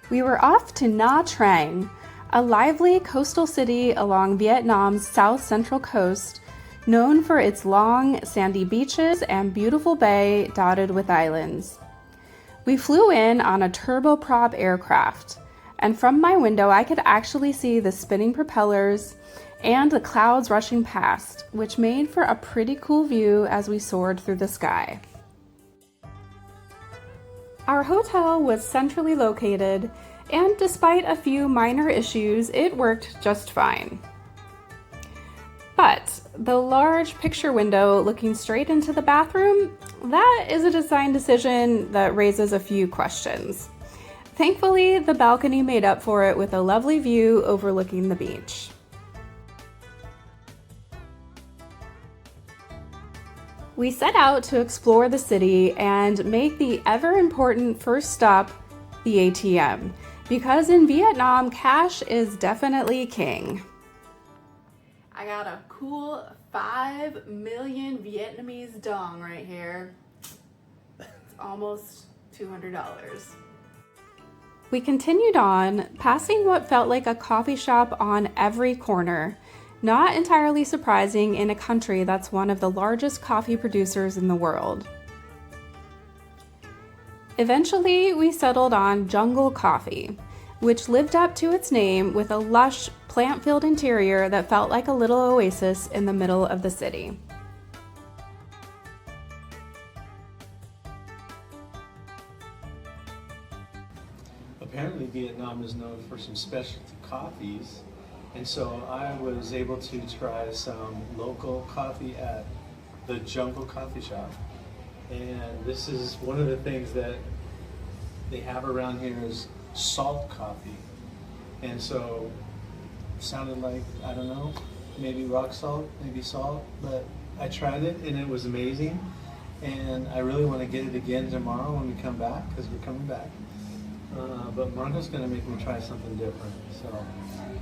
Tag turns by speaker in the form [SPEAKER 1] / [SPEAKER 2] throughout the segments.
[SPEAKER 1] We were off to Nha Trang, a lively coastal city along Vietnam's south-central coast, known for its long, sandy beaches and beautiful bay dotted with islands. We flew in on a turboprop aircraft, and from my window I could actually see the spinning propellers and the clouds rushing past, which made for a pretty cool view as we soared through the sky. Our hotel was centrally located, and despite a few minor issues, it worked just fine. But the large picture window looking straight into the bathroom, that is a design decision that raises a few questions. Thankfully, the balcony made up for it with a lovely view overlooking the beach. We set out to explore the city and make the ever-important first stop, the ATM, because in Vietnam, cash is definitely king. I got a cool 5 million Vietnamese dong right here. It's almost $200. We continued on, passing what felt like a coffee shop on every corner. Not entirely surprising in a country that's one of the largest coffee producers in the world. Eventually, we settled on Jungle Coffee, which lived up to its name with a lush, plant-filled interior that felt like a little oasis in the middle of the city.
[SPEAKER 2] Apparently, Vietnam is known for some specialty coffees. And so I was able to try some local coffee at the Jungle Coffee Shop. And this is one of the things that they have around here is salt coffee. And so it sounded like, I don't know, maybe rock salt, maybe salt, but I tried it and it was amazing. And I really want to get it again tomorrow when we come back, because we're coming back. But Margo's going to make me try something different. So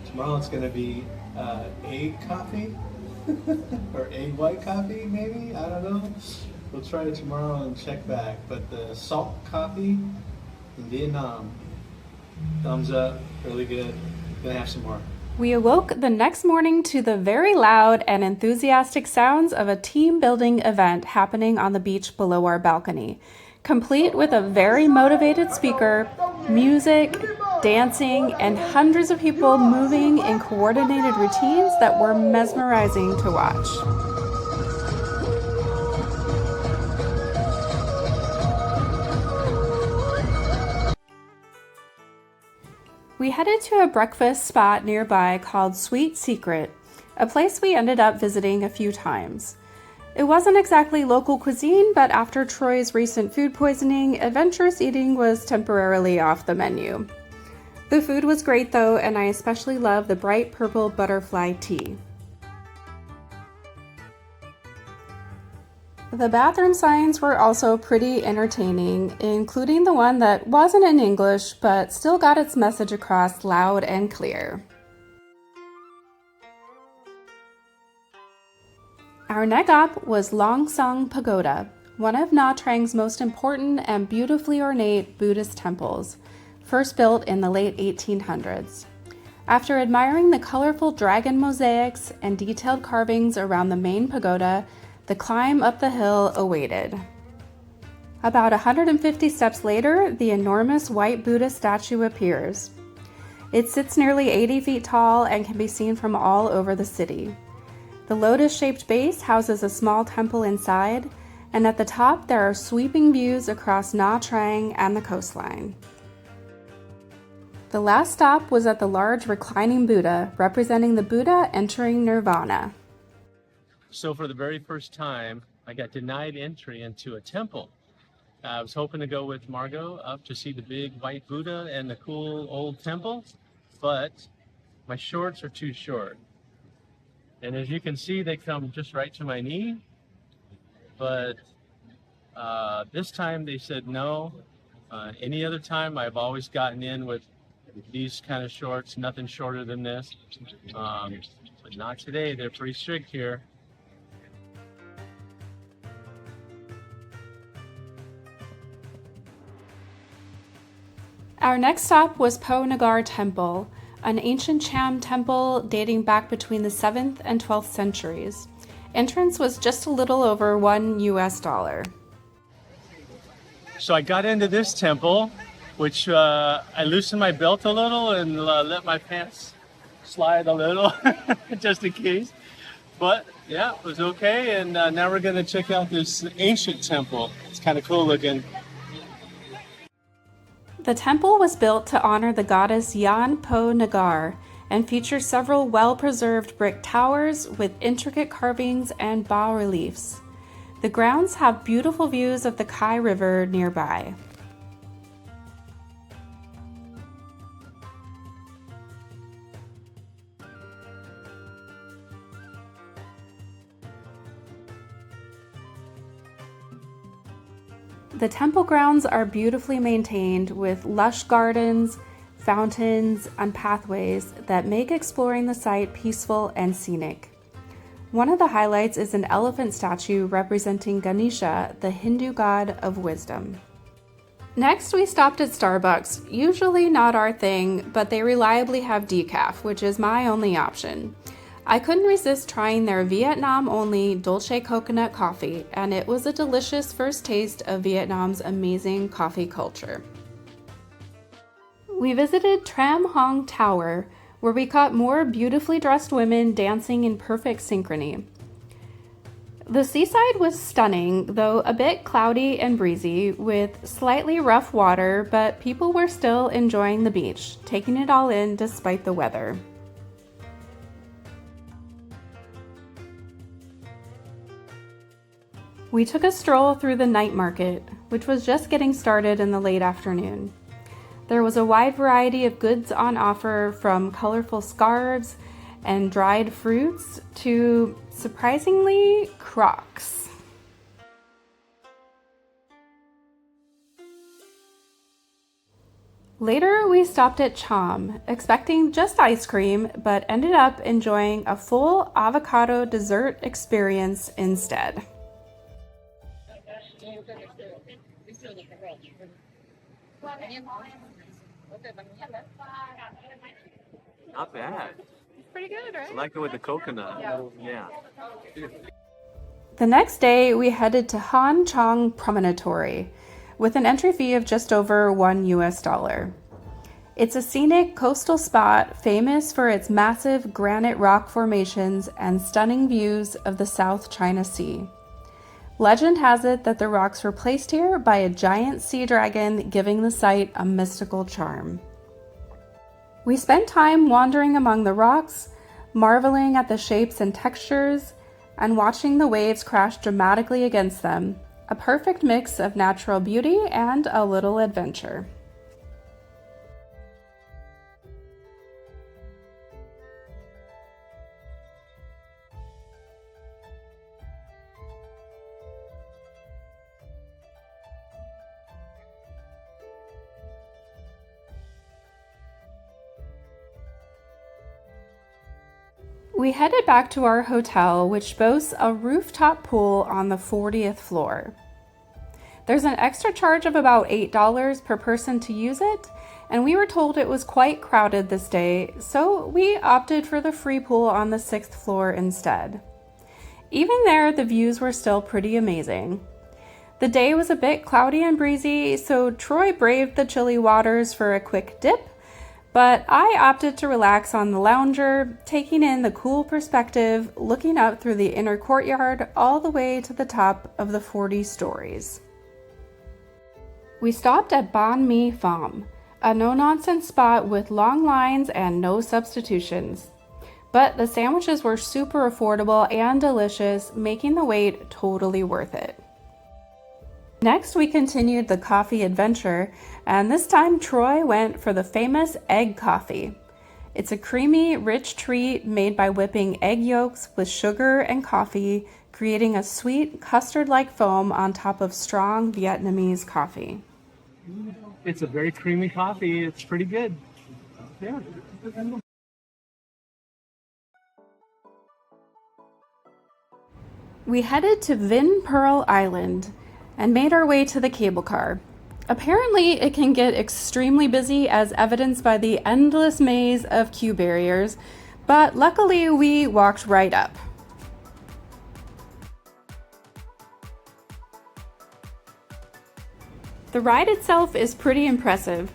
[SPEAKER 2] tomorrow it's going to be egg coffee or egg white coffee, maybe. I don't know. We'll try it tomorrow and check back. But the salt coffee in Vietnam, thumbs up, really good. Gonna have some more.
[SPEAKER 1] We awoke the next morning to the very loud and enthusiastic sounds of a team-building event happening on the beach below our balcony, complete with a very motivated speaker, music, dancing, and hundreds of people moving in coordinated routines that were mesmerizing to watch. We headed to a breakfast spot nearby called Sweet Secret, a place we ended up visiting a few times. It wasn't exactly local cuisine, but after Troy's recent food poisoning, adventurous eating was temporarily off the menu. The food was great though, and I especially love the bright purple butterfly tea. The bathroom signs were also pretty entertaining, including the one that wasn't in English, but still got its message across loud and clear. Our next stop was Long Son Pagoda, one of Nha Trang's most important and beautifully ornate Buddhist temples, first built in the late 1800s. After admiring the colorful dragon mosaics and detailed carvings around the main pagoda, the climb up the hill awaited. About 150 steps later, the enormous white Buddha statue appears. It sits nearly 80 feet tall and can be seen from all over the city. The lotus-shaped base houses a small temple inside, and at the top there are sweeping views across Nha Trang and the coastline. The last stop was at the large reclining Buddha, representing the Buddha entering nirvana.
[SPEAKER 3] So for the very first time, I got denied entry into a temple. I was hoping to go with Margo up to see the big white Buddha and the cool old temple, but my shorts are too short. And as you can see, they come just right to my knee. But this time they said no. Any other time, I've always gotten in with these kind of shorts, nothing shorter than this. But not today, they're pretty strict here.
[SPEAKER 1] Our next stop was Po Nagar Temple, an ancient Cham temple dating back between the 7th and 12th centuries. Entrance was just a little over $1.
[SPEAKER 3] So I got into this temple, which I loosened my belt a little and let my pants slide a little, just in case. But yeah, it was okay. And now we're going to check out this ancient temple. It's kind of cool looking.
[SPEAKER 1] The temple was built to honor the goddess Yan Po Nagar and features several well-preserved brick towers with intricate carvings and bas-reliefs. The grounds have beautiful views of the Kai River nearby. The temple grounds are beautifully maintained with lush gardens, fountains, and pathways that make exploring the site peaceful and scenic. One of the highlights is an elephant statue representing Ganesha, the Hindu god of wisdom. Next, we stopped at Starbucks, usually not our thing, but they reliably have decaf, which is my only option. I couldn't resist trying their Vietnam-only Dolce Coconut coffee, and it was a delicious first taste of Vietnam's amazing coffee culture. We visited Tram Hong Tower, where we caught more beautifully dressed women dancing in perfect synchrony. The seaside was stunning, though a bit cloudy and breezy, with slightly rough water, but people were still enjoying the beach, taking it all in despite the weather. We took a stroll through the night market, which was just getting started in the late afternoon. There was a wide variety of goods on offer, from colorful scarves and dried fruits to, surprisingly, Crocs. Later, we stopped at Cham, expecting just ice cream, but ended up enjoying a full avocado dessert experience instead.
[SPEAKER 3] Not bad.
[SPEAKER 1] Pretty good, right?
[SPEAKER 3] I like it with the coconut. Yeah.
[SPEAKER 1] The next day, we headed to Han Chong Promontory with an entry fee of just over $1. It's a scenic coastal spot famous for its massive granite rock formations and stunning views of the South China Sea. Legend has it that the rocks were placed here by a giant sea dragon, giving the site a mystical charm. We spent time wandering among the rocks, marveling at the shapes and textures, and watching the waves crash dramatically against them, a perfect mix of natural beauty and a little adventure. We headed back to our hotel, which boasts a rooftop pool on the 40th floor. There's an extra charge of about $8 per person to use it, and we were told it was quite crowded this day, so we opted for the free pool on the 6th floor instead. Even there, the views were still pretty amazing. The day was a bit cloudy and breezy, so Troy braved the chilly waters for a quick dip, but I opted to relax on the lounger, taking in the cool perspective, looking up through the inner courtyard all the way to the top of the 40 stories. We stopped at Banh Mi Pham, a no-nonsense spot with long lines and no substitutions. But the sandwiches were super affordable and delicious, making the wait totally worth it. Next, we continued the coffee adventure, and this time Troy went for the famous egg coffee. It's a creamy, rich treat made by whipping egg yolks with sugar and coffee, creating a sweet, custard-like foam on top of strong Vietnamese coffee.
[SPEAKER 3] It's a very creamy coffee. It's pretty good. Yeah.
[SPEAKER 1] We headed to Vinh Pearl Island and made our way to the cable car. Apparently, it can get extremely busy, as evidenced by the endless maze of queue barriers, but luckily we walked right up. The ride itself is pretty impressive.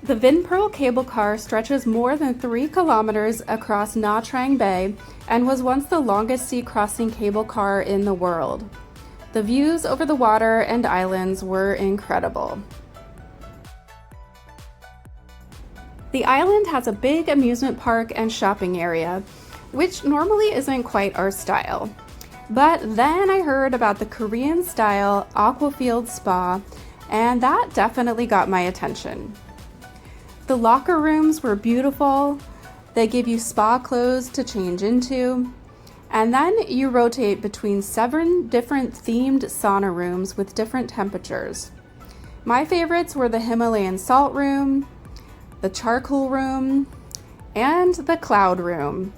[SPEAKER 1] The Vinpearl cable car stretches more than 3 kilometers across Nha Trang Bay and was once the longest sea crossing cable car in the world. The views over the water and islands were incredible. The island has a big amusement park and shopping area, which normally isn't quite our style. But then I heard about the Korean-style Aquafield Spa, and that definitely got my attention. The locker rooms were beautiful. They give you spa clothes to change into. And then you rotate between 7 different themed sauna rooms with different temperatures. My favorites were the Himalayan salt room, the charcoal room, and the cloud room.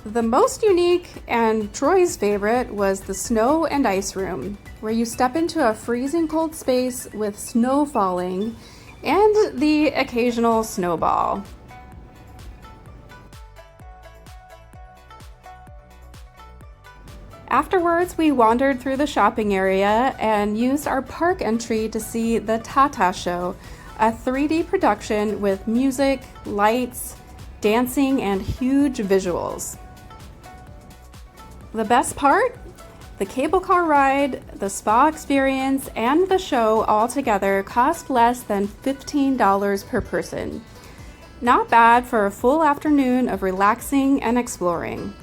[SPEAKER 1] The most unique and Troy's favorite was the snow and ice room, where you step into a freezing cold space with snow falling and the occasional snowball. Afterwards, we wandered through the shopping area and used our park entry to see the Tata Show, a 3D production with music, lights, dancing, and huge visuals. The best part? The cable car ride, the spa experience, and the show all together cost less than $15 per person. Not bad for a full afternoon of relaxing and exploring.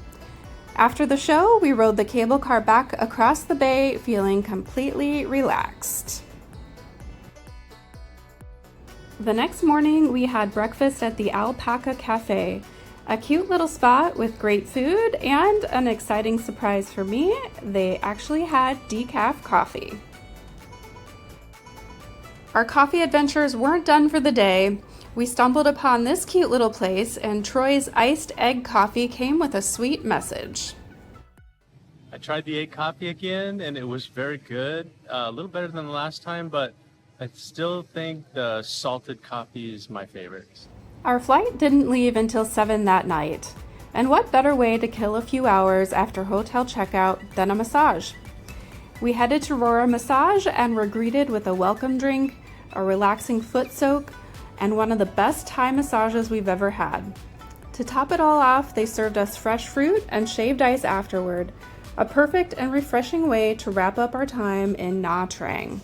[SPEAKER 1] After the show, we rode the cable car back across the bay feeling completely relaxed. The next morning, we had breakfast at the Alpaca Cafe, a cute little spot with great food and an exciting surprise for me. They actually had decaf coffee. Our coffee adventures weren't done for the day. We stumbled upon this cute little place, and Troy's iced egg coffee came with a sweet message.
[SPEAKER 3] I tried the egg coffee again, and it was very good. A little better than the last time, but I still think the salted coffee is my favorite.
[SPEAKER 1] Our flight didn't leave until 7 that night, and what better way to kill a few hours after hotel checkout than a massage? We headed to Rora Massage and were greeted with a welcome drink, a relaxing foot soak, and one of the best Thai massages we've ever had. To top it all off, they served us fresh fruit and shaved ice afterward, a perfect and refreshing way to wrap up our time in Nha Trang.